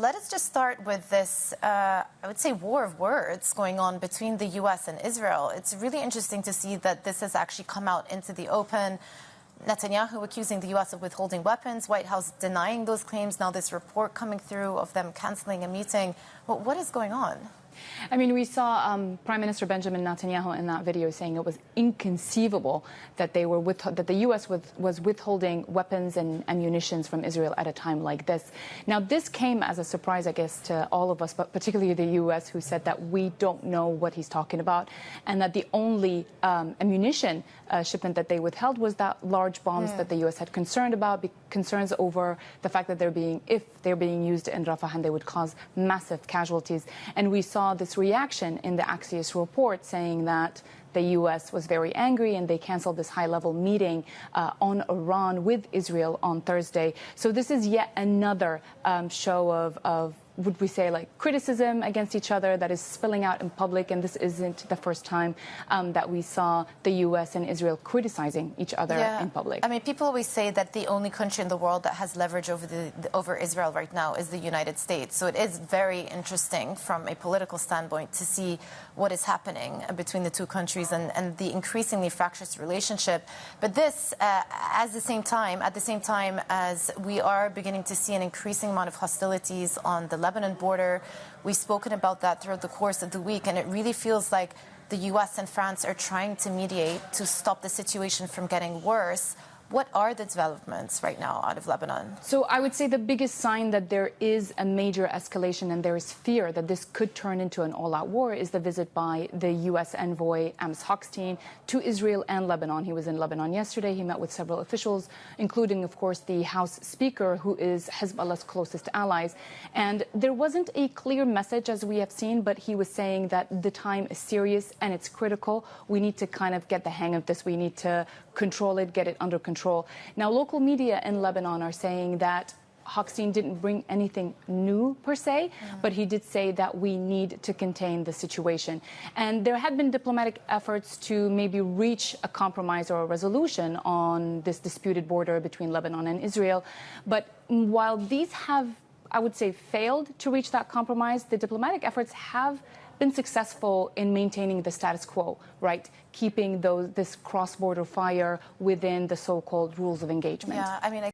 Let us just start with this, I would say, war of words going on between the U.S. and Israel. It's really interesting to see that this has actually come out into the open. Netanyahu accusing the U.S. of withholding weapons, White House denying those claims, now this report coming through of them canceling a meeting. Well, what is going on? I mean, we saw Prime Minister Benjamin Netanyahu in that video saying it was inconceivable that that the U.S. was withholding weapons and munitions from Israel at a time like this. Now, this came as a surprise, I guess, to all of us, but particularly the U.S., who said that we don't know what he's talking about, and that the only ammunition shipment that they withheld was that large bombs that the U.S. had concerns over the fact that if they're being used in Rafah, and they would cause massive casualties. And we saw this reaction in the Axios report saying that the U.S. was very angry and they canceled this high-level meeting on Iran with Israel on Thursday. So this is yet another show of would we say, like, criticism against each other that is spilling out in public. And this isn't the first time that we saw the U.S. and Israel criticizing each other in public. I mean, people always say that the only country in the world that has leverage over Israel right now is the United States. So it is very interesting from a political standpoint to see what is happening between the two countries and the increasingly fractious relationship. But this, at the same time as we are beginning to see an increasing amount of hostilities on the Lebanon border. We've spoken about that throughout the course of the week, and it really feels like the U.S. and France are trying to mediate to stop the situation from getting worse. What are the developments right now out of Lebanon? So I would say the biggest sign that there is a major escalation and there is fear that this could turn into an all-out war is the visit by the U.S. envoy Amos Hochstein to Israel and Lebanon. He was in Lebanon yesterday. He met with several officials, including, of course, the House Speaker, who is Hezbollah's closest allies. And there wasn't a clear message, as we have seen, but he was saying that the time is serious and it's critical. We need to kind of get the hang of this. We need to control it, get it under control. Now, local media in Lebanon are saying that Hochstein didn't bring anything new per se, but he did say that we need to contain the situation. And there had been diplomatic efforts to maybe reach a compromise or a resolution on this disputed border between Lebanon and Israel. But while these have, I would say, failed to reach that compromise, the diplomatic efforts have been successful in maintaining the status quo, right? Keeping this cross-border fire within the so-called rules of engagement. Yeah, I mean,